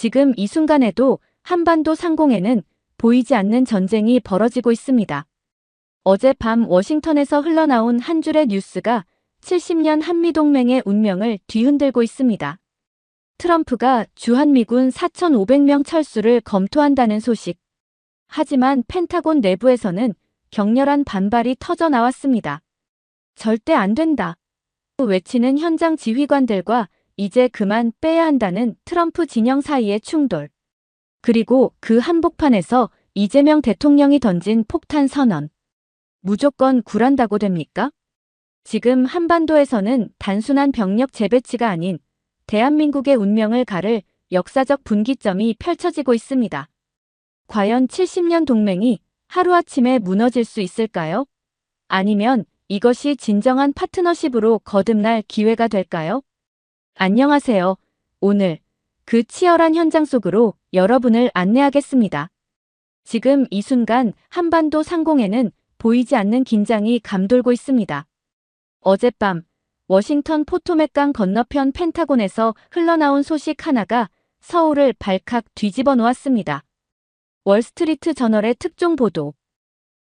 지금 이 순간에도 한반도 상공에는 보이지 않는 전쟁이 벌어지고 있습니다. 어젯밤 워싱턴에서 흘러나온 한 줄의 뉴스가 70년 한미동맹의 운명을 뒤흔들고 있습니다. 트럼프가 주한미군 4,500명 철수를 검토한다는 소식. 하지만 펜타곤 내부에서는 격렬한 반발이 터져 나왔습니다. 절대 안 된다. 외치는 현장 지휘관들과 이제 그만 빼야 한다는 트럼프 진영 사이의 충돌. 그리고 그 한복판에서 이재명 대통령이 던진 폭탄 선언. 무조건 굴한다고 됩니까? 지금 한반도에서는 단순한 병력 재배치가 아닌 대한민국의 운명을 가를 역사적 분기점이 펼쳐지고 있습니다. 과연 70년 동맹이 하루아침에 무너질 수 있을까요? 아니면 이것이 진정한 파트너십으로 거듭날 기회가 될까요? 안녕하세요. 오늘 그 치열한 현장 속으로 여러분을 안내하겠습니다. 지금 이 순간 한반도 상공에는 보이지 않는 긴장이 감돌고 있습니다. 어젯밤 워싱턴 포토맥강 건너편 펜타곤에서 흘러나온 소식 하나가 서울을 발칵 뒤집어 놓았습니다. 월스트리트 저널의 특종 보도.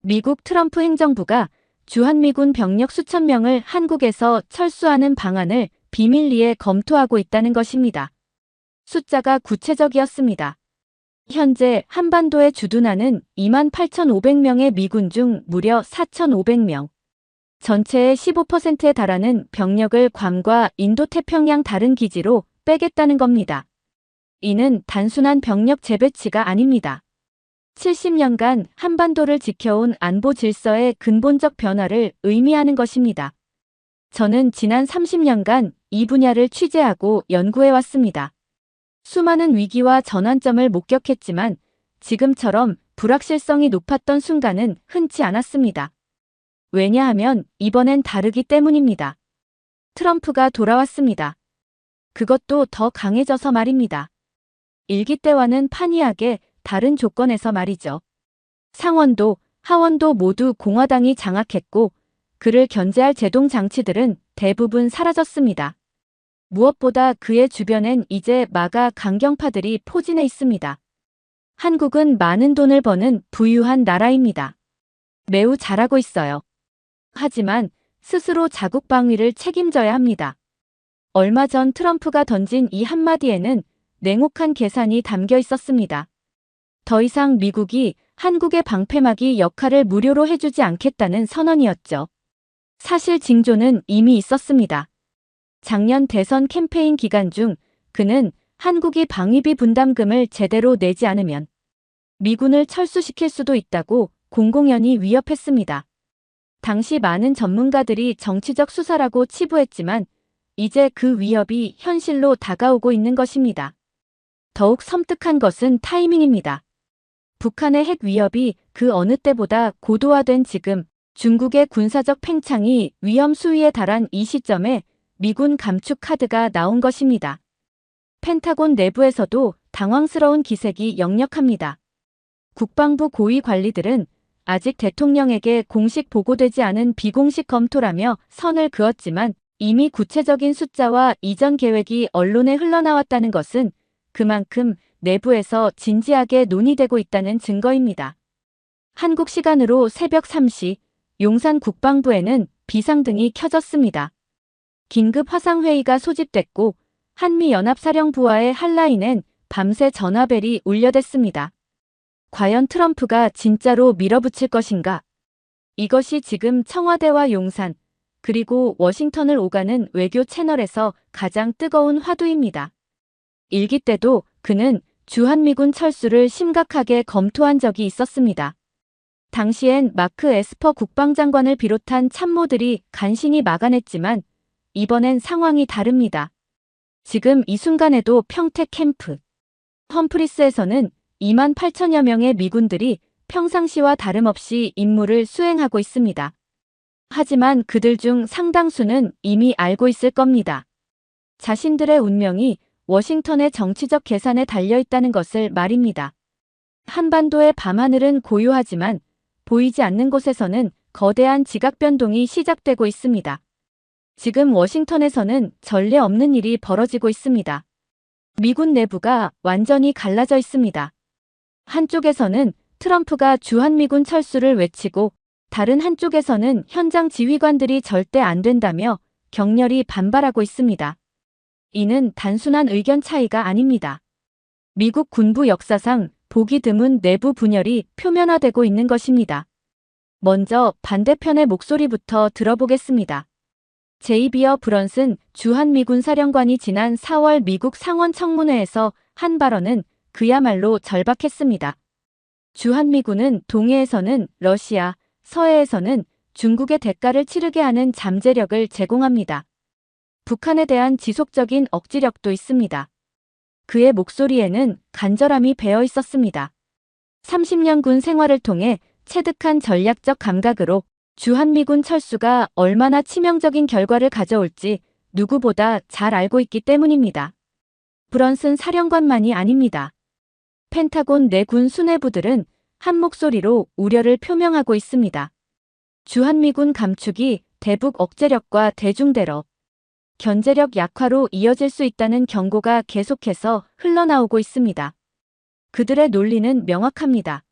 미국 트럼프 행정부가 주한미군 병력 수천 명을 한국에서 철수하는 방안을 비밀리에 검토하고 있다는 것입니다. 숫자가 구체적이었습니다. 현재 한반도에 주둔하는 28,500명의 미군 중 무려 4,500명. 전체의 15%에 달하는 병력을 괌과 인도태평양 다른 기지로 빼겠다는 겁니다. 이는 단순한 병력 재배치가 아닙니다. 70년간 한반도를 지켜온 안보 질서의 근본적 변화를 의미하는 것입니다. 저는 지난 30년간 이 분야를 취재하고 연구해왔습니다. 수많은 위기와 전환점을 목격했지만 지금처럼 불확실성이 높았던 순간은 흔치 않았습니다. 왜냐하면 이번엔 다르기 때문입니다. 트럼프가 돌아왔습니다. 그것도 더 강해져서 말입니다. 일기 때와는 판이하게 다른 조건에서 말이죠. 상원도, 하원도 모두 공화당이 장악했고 그를 견제할 제동 장치들은 대부분 사라졌습니다. 무엇보다 그의 주변엔 이제 마가 강경파들이 포진해 있습니다. 한국은 많은 돈을 버는 부유한 나라입니다. 매우 잘하고 있어요. 하지만 스스로 자국 방위를 책임져야 합니다. 얼마 전 트럼프가 던진 이 한마디에는 냉혹한 계산이 담겨 있었습니다. 더 이상 미국이 한국의 방패막이 역할을 무료로 해주지 않겠다는 선언이었죠. 사실 징조는 이미 있었습니다. 작년 대선 캠페인 기간 중 그는 한국이 방위비 분담금을 제대로 내지 않으면 미군을 철수시킬 수도 있다고 공공연히 위협했습니다. 당시 많은 전문가들이 정치적 수사라고 치부했지만 이제 그 위협이 현실로 다가오고 있는 것입니다. 더욱 섬뜩한 것은 타이밍입니다. 북한의 핵 위협이 그 어느 때보다 고도화된 지금 중국의 군사적 팽창이 위험 수위에 달한 이 시점에 미군 감축 카드가 나온 것입니다. 펜타곤 내부에서도 당황스러운 기색이 역력합니다. 국방부 고위 관리들은 아직 대통령에게 공식 보고되지 않은 비공식 검토라며 선을 그었지만 이미 구체적인 숫자와 이전 계획이 언론에 흘러나왔다는 것은 그만큼 내부에서 진지하게 논의되고 있다는 증거입니다. 한국 시간으로 새벽 3시 용산 국방부에는 비상등이 켜졌습니다. 긴급 화상회의가 소집됐고 한미연합사령부와의 한라인엔 밤새 전화벨이 울려댔습니다. 과연 트럼프가 진짜로 밀어붙일 것인가? 이것이 지금 청와대와 용산, 그리고 워싱턴을 오가는 외교 채널에서 가장 뜨거운 화두입니다. 일기 때도 그는 주한미군 철수를 심각하게 검토한 적이 있었습니다. 당시엔 마크 에스퍼 국방장관을 비롯한 참모들이 간신히 막아냈지만 이번엔 상황이 다릅니다. 지금 이 순간에도 평택 캠프 험프리스에서는 28,000여 명의 미군들이 평상시와 다름없이 임무를 수행하고 있습니다. 하지만 그들 중 상당수는 이미 알고 있을 겁니다. 자신들의 운명이 워싱턴의 정치적 계산에 달려있다는 것을 말입니다. 한반도의 밤하늘은 고요하지만 보이지 않는 곳에서는 거대한 지각 변동이 시작되고 있습니다. 지금 워싱턴에서는 전례 없는 일이 벌어지고 있습니다. 미군 내부가 완전히 갈라져 있습니다. 한쪽에서는 트럼프가 주한미군 철수를 외치고 다른 한쪽에서는 현장 지휘관들이 절대 안 된다며 격렬히 반발하고 있습니다. 이는 단순한 의견 차이가 아닙니다. 미국 군부 역사상 보기 드문 내부 분열이 표면화되고 있는 것입니다. 먼저 반대편의 목소리부터 들어보겠습니다. 제이비어 브런슨 주한미군 사령관이 지난 4월 미국 상원 청문회에서 한 발언은 그야말로 절박했습니다. 주한미군은 동해에서는 러시아, 서해에서는 중국의 대가를 치르게 하는 잠재력을 제공합니다. 북한에 대한 지속적인 억지력도 있습니다. 그의 목소리에는 간절함이 배어 있었습니다. 30년 군 생활을 통해 체득한 전략적 감각으로 주한미군 철수가 얼마나 치명적인 결과를 가져올지 누구보다 잘 알고 있기 때문입니다. 브런슨 사령관만이 아닙니다. 펜타곤 내 군 수뇌부들은 한 목소리로 우려를 표명하고 있습니다. 주한미군 감축이 대북 억제력과 대중대러, 견제력 약화로 이어질 수 있다는 경고가 계속해서 흘러나오고 있습니다. 그들의 논리는 명확합니다.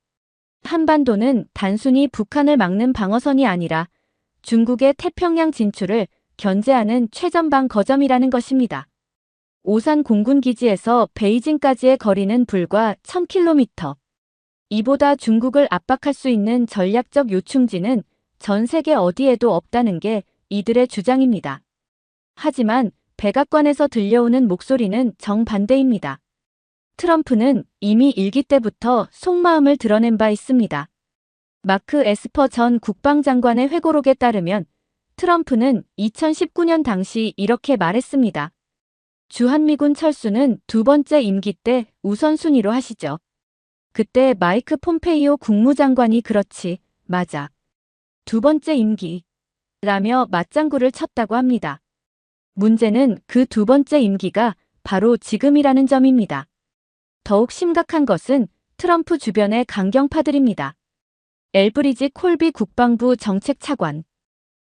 한반도는 단순히 북한을 막는 방어선이 아니라 중국의 태평양 진출을 견제하는 최전방 거점이라는 것입니다. 오산 공군기지에서 베이징까지의 거리는 불과 1000km. 이보다 중국을 압박할 수 있는 전략적 요충지는 전 세계 어디에도 없다는 게 이들의 주장입니다. 하지만 백악관에서 들려오는 목소리는 정반대입니다. 트럼프는 이미 일기 때부터 속마음을 드러낸 바 있습니다. 마크 에스퍼 전 국방장관의 회고록에 따르면 트럼프는 2019년 당시 이렇게 말했습니다. 주한미군 철수는 두 번째 임기 때 우선순위로 하시죠. 그때 마이크 폼페이오 국무장관이 그렇지, 맞아. 두 번째 임기. 라며 맞장구를 쳤다고 합니다. 문제는 그 두 번째 임기가 바로 지금이라는 점입니다. 더욱 심각한 것은 트럼프 주변의 강경파들입니다. 엘브리지 콜비 국방부 정책차관.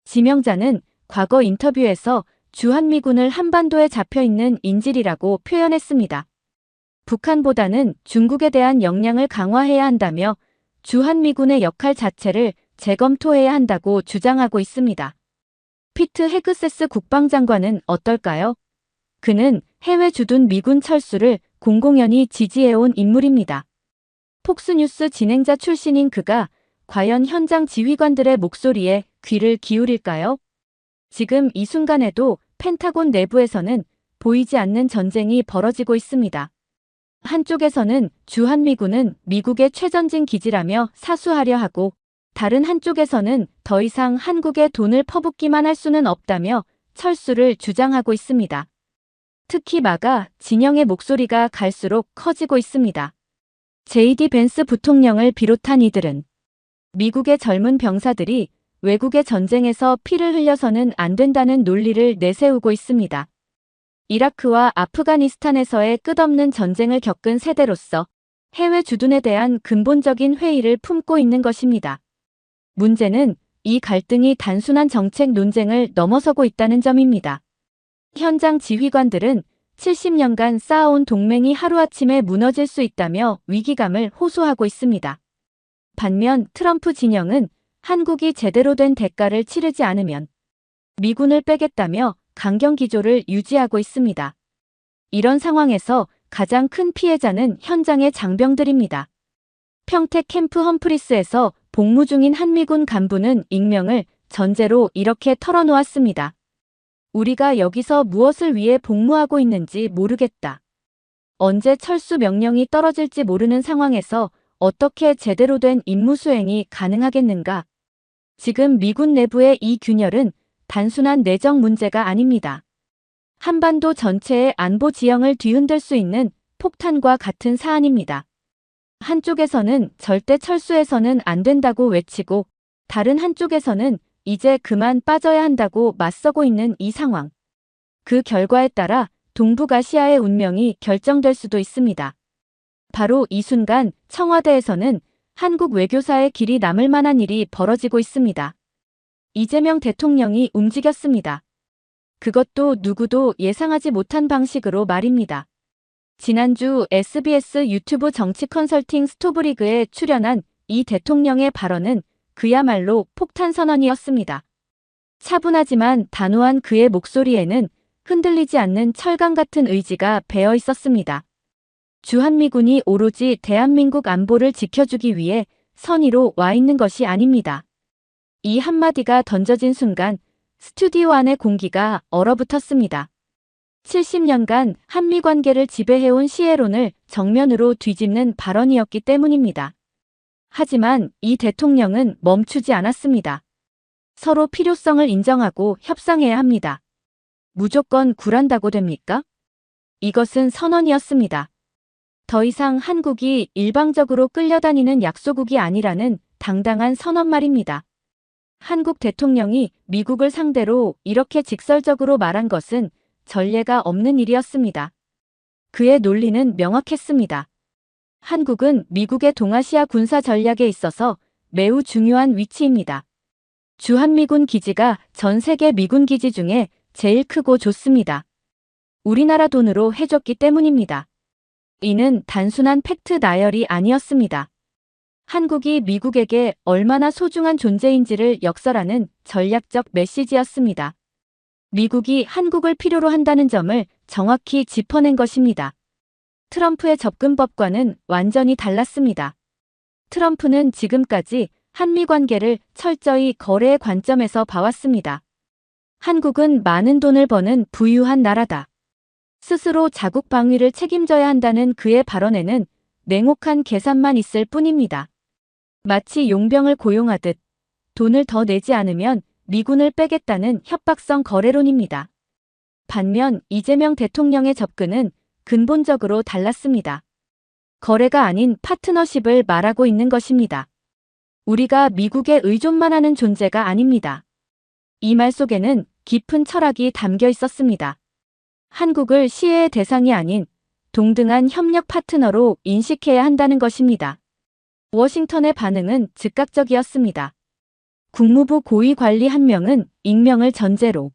지명자는 과거 인터뷰에서 주한미군을 한반도에 잡혀있는 인질이라고 표현했습니다. 북한보다는 중국에 대한 역량을 강화해야 한다며 주한미군의 역할 자체를 재검토해야 한다고 주장하고 있습니다. 피트 헤그세스 국방장관은 어떨까요? 그는 해외 주둔 미군 철수를 공공연히 지지해온 인물입니다. 폭스뉴스 진행자 출신인 그가 과연 현장 지휘관들의 목소리에 귀를 기울일까요? 지금 이 순간에도 펜타곤 내부에서는 보이지 않는 전쟁이 벌어지고 있습니다. 한쪽에서는 주한미군은 미국의 최전진 기지라며 사수하려 하고 다른 한쪽에서는 더 이상 한국에 돈을 퍼붓기만 할 수는 없다며 철수를 주장하고 있습니다. 특히 마가 진영의 목소리가 갈수록 커지고 있습니다. JD 벤스 부통령을 비롯한 이들은 미국의 젊은 병사들이 외국의 전쟁에서 피를 흘려서는 안 된다는 논리를 내세우고 있습니다. 이라크와 아프가니스탄에서의 끝없는 전쟁을 겪은 세대로서 해외 주둔에 대한 근본적인 회의를 품고 있는 것입니다. 문제는 이 갈등이 단순한 정책 논쟁을 넘어서고 있다는 점입니다. 현장 지휘관들은 70년간 쌓아온 동맹이 하루아침에 무너질 수 있다며 위기감을 호소하고 있습니다. 반면 트럼프 진영은 한국이 제대로 된 대가를 치르지 않으면 미군을 빼겠다며 강경 기조를 유지하고 있습니다. 이런 상황에서 가장 큰 피해자는 현장의 장병들입니다. 평택 캠프 험프리스에서 복무 중인 한미군 간부는 익명을 전제로 이렇게 털어놓았습니다. 우리가 여기서 무엇을 위해 복무하고 있는지 모르겠다. 언제 철수 명령이 떨어질지 모르는 상황에서 어떻게 제대로 된 임무 수행이 가능하겠는가? 지금 미군 내부의 이 균열은 단순한 내정 문제가 아닙니다. 한반도 전체의 안보 지형을 뒤흔들 수 있는 폭탄과 같은 사안입니다. 한쪽에서는 절대 철수해서는 안 된다고 외치고 다른 한쪽에서는 이제 그만 빠져야 한다고 맞서고 있는 이 상황. 그 결과에 따라 동북아시아의 운명이 결정될 수도 있습니다. 바로 이 순간 청와대에서는 한국 외교사의 길이 남을 만한 일이 벌어지고 있습니다. 이재명 대통령이 움직였습니다. 그것도 누구도 예상하지 못한 방식으로 말입니다. 지난주 SBS 유튜브 정치 컨설팅 스토브리그에 출연한 이 대통령의 발언은 그야말로 폭탄 선언이었습니다. 차분하지만 단호한 그의 목소리에는 흔들리지 않는 철강 같은 의지가 배어 있었습니다. 주한미군이 오로지 대한민국 안보를 지켜주기 위해 선의로 와 있는 것이 아닙니다. 이 한마디가 던져진 순간 스튜디오 안의 공기가 얼어붙었습니다. 70년간 한미 관계를 지배해온 시혜론을 정면으로 뒤집는 발언이었기 때문입니다. 하지만 이 대통령은 멈추지 않았습니다. 서로 필요성을 인정하고 협상해야 합니다. 무조건 굴한다고 됩니까? 이것은 선언이었습니다. 더 이상 한국이 일방적으로 끌려다니는 약소국이 아니라는 당당한 선언 말입니다. 한국 대통령이 미국을 상대로 이렇게 직설적으로 말한 것은 전례가 없는 일이었습니다. 그의 논리는 명확했습니다. 한국은 미국의 동아시아 군사 전략에 있어서 매우 중요한 위치입니다. 주한미군 기지가 전 세계 미군 기지 중에 제일 크고 좋습니다. 우리나라 돈으로 해줬기 때문입니다. 이는 단순한 팩트 나열이 아니었습니다. 한국이 미국에게 얼마나 소중한 존재인지를 역설하는 전략적 메시지였습니다. 미국이 한국을 필요로 한다는 점을 정확히 짚어낸 것입니다. 트럼프의 접근법과는 완전히 달랐습니다. 트럼프는 지금까지 한미 관계를 철저히 거래의 관점에서 봐왔습니다. 한국은 많은 돈을 버는 부유한 나라다. 스스로 자국 방위를 책임져야 한다는 그의 발언에는 냉혹한 계산만 있을 뿐입니다. 마치 용병을 고용하듯 돈을 더 내지 않으면 미군을 빼겠다는 협박성 거래론입니다. 반면 이재명 대통령의 접근은 근본적으로 달랐습니다. 거래가 아닌 파트너십을 말하고 있는 것입니다. 우리가 미국에 의존만 하는 존재가 아닙니다. 이 말 속에는 깊은 철학이 담겨 있었습니다. 한국을 시혜의 대상이 아닌 동등한 협력 파트너로 인식해야 한다는 것입니다. 워싱턴의 반응은 즉각적이었습니다. 국무부 고위 관리 한 명은 익명을 전제로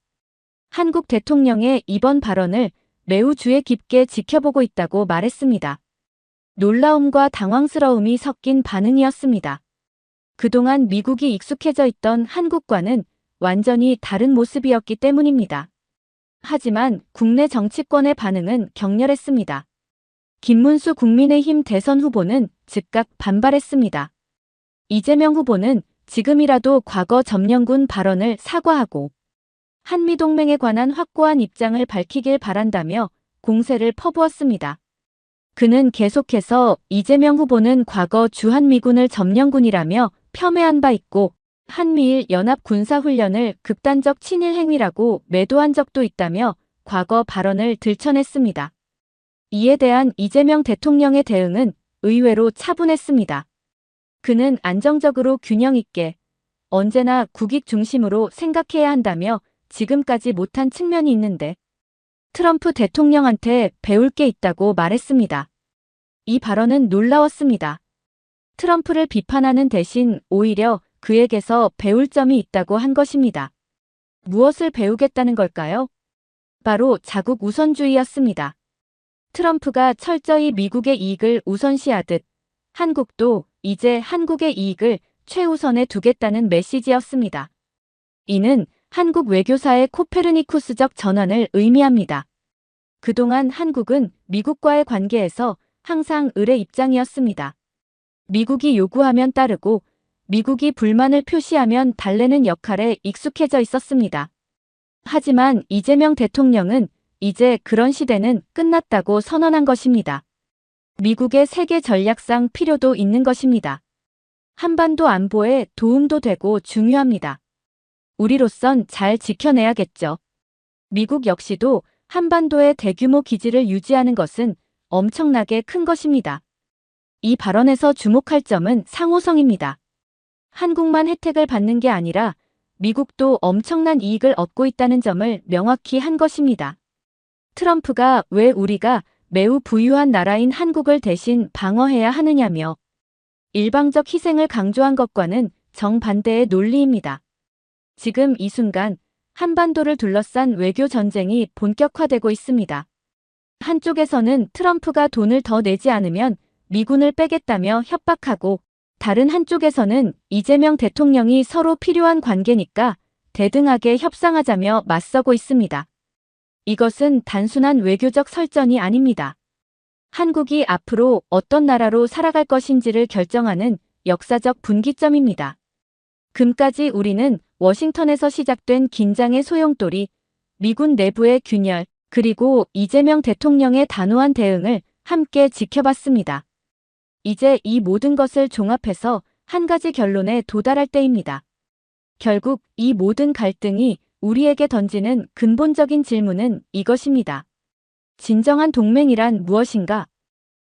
한국 대통령의 이번 발언을 매우 주의 깊게 지켜보고 있다고 말했습니다. 놀라움과 당황스러움이 섞인 반응이었습니다. 그동안 미국이 익숙해져 있던 한국과는 완전히 다른 모습이었기 때문입니다. 하지만 국내 정치권의 반응은 격렬했습니다. 김문수 국민의힘 대선 후보는 즉각 반발했습니다. 이재명 후보는 지금이라도 과거 점령군 발언을 사과하고 한미동맹에 관한 확고한 입장을 밝히길 바란다며 공세를 퍼부었습니다. 그는 계속해서 이재명 후보는 과거 주한미군을 점령군이라며 폄훼한 바 있고 한미일 연합 군사훈련을 극단적 친일 행위라고 매도한 적도 있다며 과거 발언을 들춰냈습니다. 이에 대한 이재명 대통령의 대응은 의외로 차분했습니다. 그는 안정적으로 균형 있게 언제나 국익 중심으로 생각해야 한다며 지금까지 못한 측면이 있는데 트럼프 대통령한테 배울 게 있다고 말했습니다. 이 발언은 놀라웠습니다. 트럼프를 비판하는 대신 오히려 그에게서 배울 점이 있다고 한 것입니다. 무엇을 배우겠다는 걸까요? 바로 자국 우선주의였습니다. 트럼프가 철저히 미국의 이익을 우선시하듯 한국도 이제 한국의 이익을 최우선에 두겠다는 메시지였습니다. 이는 한국 외교사의 코페르니쿠스적 전환을 의미합니다. 그동안 한국은 미국과의 관계에서 항상 을의 입장이었습니다. 미국이 요구하면 따르고 미국이 불만을 표시하면 달래는 역할에 익숙해져 있었습니다. 하지만 이재명 대통령은 이제 그런 시대는 끝났다고 선언한 것입니다. 미국의 세계 전략상 필요도 있는 것입니다. 한반도 안보에 도움도 되고 중요합니다. 우리로선 잘 지켜내야겠죠. 미국 역시도 한반도의 대규모 기지를 유지하는 것은 엄청나게 큰 것입니다. 이 발언에서 주목할 점은 상호성입니다. 한국만 혜택을 받는 게 아니라 미국도 엄청난 이익을 얻고 있다는 점을 명확히 한 것입니다. 트럼프가 왜 우리가 매우 부유한 나라인 한국을 대신 방어해야 하느냐며 일방적 희생을 강조한 것과는 정반대의 논리입니다. 지금 이 순간 한반도를 둘러싼 외교 전쟁이 본격화되고 있습니다. 한쪽에서는 트럼프가 돈을 더 내지 않으면 미군을 빼겠다며 협박하고, 다른 한쪽에서는 이재명 대통령이 서로 필요한 관계니까 대등하게 협상하자며 맞서고 있습니다. 이것은 단순한 외교적 설전이 아닙니다. 한국이 앞으로 어떤 나라로 살아갈 것인지를 결정하는 역사적 분기점입니다. 금까지 우리는 워싱턴에서 시작된 긴장의 소용돌이, 미군 내부의 균열, 그리고 이재명 대통령의 단호한 대응을 함께 지켜봤습니다. 이제 이 모든 것을 종합해서 한 가지 결론에 도달할 때입니다. 결국 이 모든 갈등이 우리에게 던지는 근본적인 질문은 이것입니다. 진정한 동맹이란 무엇인가?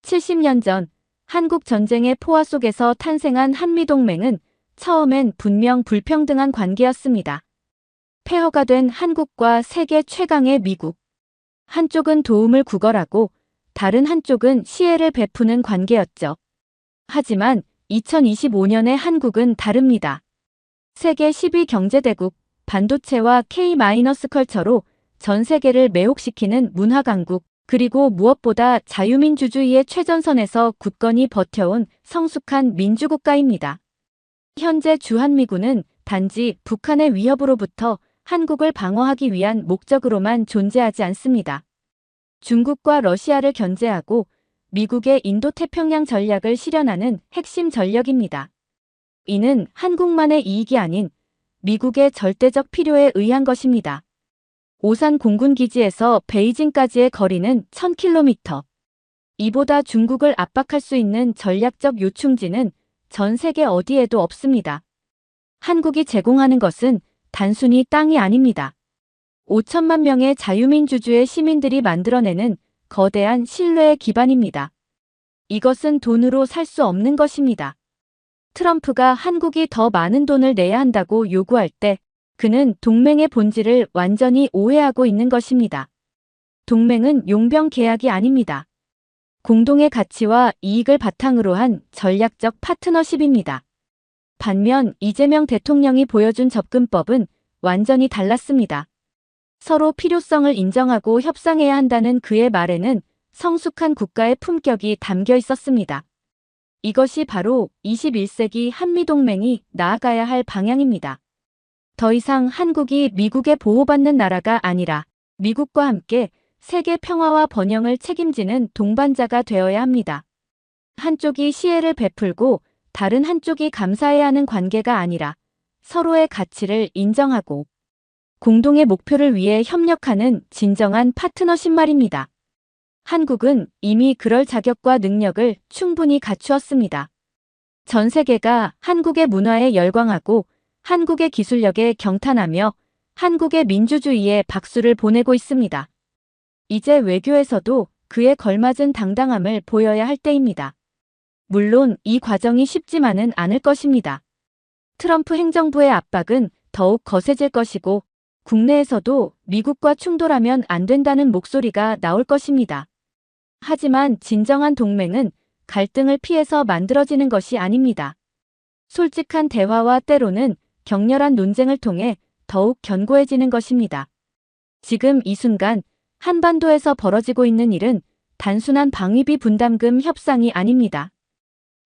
70년 전 한국 전쟁의 포화 속에서 탄생한 한미동맹은 처음엔 분명 불평등한 관계였습니다. 폐허가 된 한국과 세계 최강의 미국. 한쪽은 도움을 구걸하고 다른 한쪽은 시혜를 베푸는 관계였죠. 하지만 2025년의 한국은 다릅니다. 세계 10위 경제대국, 반도체와 K-컬처로 전 세계를 매혹시키는 문화 강국, 그리고 무엇보다 자유민주주의의 최전선에서 굳건히 버텨온 성숙한 민주국가입니다. 현재 주한미군은 단지 북한의 위협으로부터 한국을 방어하기 위한 목적으로만 존재하지 않습니다. 중국과 러시아를 견제하고 미국의 인도태평양 전략을 실현하는 핵심 전력입니다. 이는 한국만의 이익이 아닌 미국의 절대적 필요에 의한 것입니다. 오산 공군기지에서 베이징까지의 거리는 1000km. 이보다 중국을 압박할 수 있는 전략적 요충지는 전 세계 어디에도 없습니다. 한국이 제공하는 것은 단순히 땅이 아닙니다. 5천만 명의 자유민주주의 시민들이 만들어내는 거대한 신뢰의 기반입니다. 이것은 돈으로 살 수 없는 것입니다. 트럼프가 한국이 더 많은 돈을 내야 한다고 요구할 때 그는 동맹의 본질을 완전히 오해하고 있는 것입니다. 동맹은 용병 계약이 아닙니다. 공동의 가치와 이익을 바탕으로 한 전략적 파트너십입니다. 반면 이재명 대통령이 보여준 접근법은 완전히 달랐습니다. 서로 필요성을 인정하고 협상해야 한다는 그의 말에는 성숙한 국가의 품격이 담겨 있었습니다. 이것이 바로 21세기 한미동맹이 나아가야 할 방향입니다. 더 이상 한국이 미국의 보호받는 나라가 아니라 미국과 함께 세계 평화와 번영을 책임지는 동반자가 되어야 합니다. 한쪽이 시혜를 베풀고 다른 한쪽이 감사해야 하는 관계가 아니라 서로의 가치를 인정하고 공동의 목표를 위해 협력하는 진정한 파트너십 말입니다. 한국은 이미 그럴 자격과 능력을 충분히 갖추었습니다. 전 세계가 한국의 문화에 열광하고 한국의 기술력에 경탄하며 한국의 민주주의에 박수를 보내고 있습니다. 이제 외교에서도 그에 걸맞은 당당함을 보여야 할 때입니다. 물론 이 과정이 쉽지만은 않을 것입니다. 트럼프 행정부의 압박은 더욱 거세질 것이고 국내에서도 미국과 충돌하면 안 된다는 목소리가 나올 것입니다. 하지만 진정한 동맹은 갈등을 피해서 만들어지는 것이 아닙니다. 솔직한 대화와 때로는 격렬한 논쟁을 통해 더욱 견고해지는 것입니다. 지금 이 순간 한반도에서 벌어지고 있는 일은 단순한 방위비 분담금 협상이 아닙니다.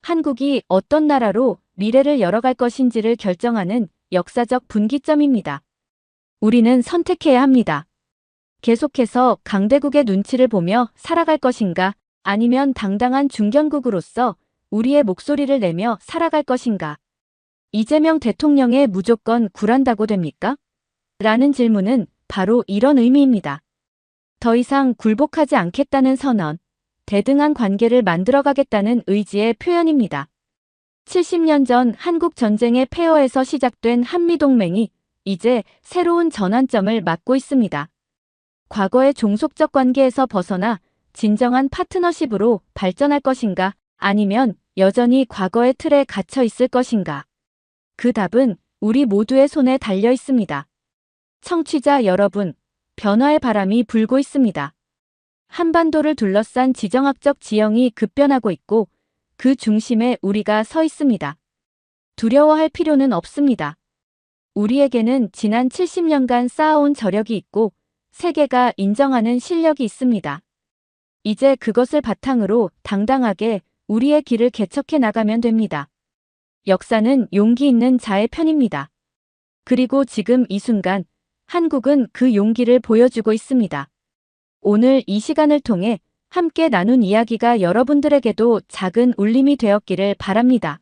한국이 어떤 나라로 미래를 열어갈 것인지를 결정하는 역사적 분기점입니다. 우리는 선택해야 합니다. 계속해서 강대국의 눈치를 보며 살아갈 것인가, 아니면 당당한 중견국으로서 우리의 목소리를 내며 살아갈 것인가. 이재명 대통령의 무조건 굴한다고 됩니까? 라는 질문은 바로 이런 의미입니다. 더 이상 굴복하지 않겠다는 선언, 대등한 관계를 만들어가겠다는 의지의 표현입니다. 70년 전 한국 전쟁의 폐허에서 시작된 한미동맹이 이제 새로운 전환점을 맞고 있습니다. 과거의 종속적 관계에서 벗어나 진정한 파트너십으로 발전할 것인가, 아니면 여전히 과거의 틀에 갇혀 있을 것인가. 그 답은 우리 모두의 손에 달려 있습니다. 청취자 여러분, 변화의 바람이 불고 있습니다. 한반도를 둘러싼 지정학적 지형이 급변하고 있고 그 중심에 우리가 서 있습니다. 두려워할 필요는 없습니다. 우리에게는 지난 70년간 쌓아온 저력이 있고 세계가 인정하는 실력이 있습니다. 이제 그것을 바탕으로 당당하게 우리의 길을 개척해 나가면 됩니다. 역사는 용기 있는 자의 편입니다. 그리고 지금 이 순간 한국은 그 용기를 보여주고 있습니다. 오늘 이 시간을 통해 함께 나눈 이야기가 여러분들에게도 작은 울림이 되었기를 바랍니다.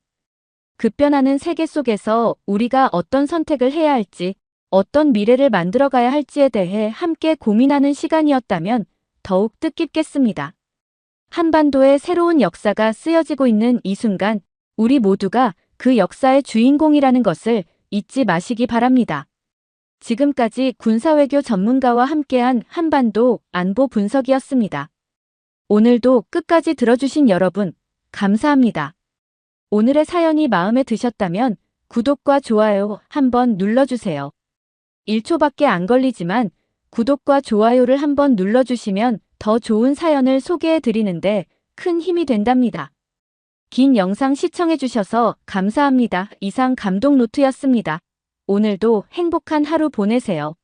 급변하는 세계 속에서 우리가 어떤 선택을 해야 할지, 어떤 미래를 만들어가야 할지에 대해 함께 고민하는 시간이었다면 더욱 뜻깊겠습니다. 한반도의 새로운 역사가 쓰여지고 있는 이 순간, 우리 모두가 그 역사의 주인공이라는 것을 잊지 마시기 바랍니다. 지금까지 군사외교 전문가와 함께한 한반도 안보 분석이었습니다. 오늘도 끝까지 들어주신 여러분, 감사합니다. 오늘의 사연이 마음에 드셨다면 구독과 좋아요 한번 눌러주세요. 1초밖에 안 걸리지만 구독과 좋아요를 한번 눌러주시면 더 좋은 사연을 소개해드리는데 큰 힘이 된답니다. 긴 영상 시청해주셔서 감사합니다. 이상 감동노트였습니다. 오늘도 행복한 하루 보내세요.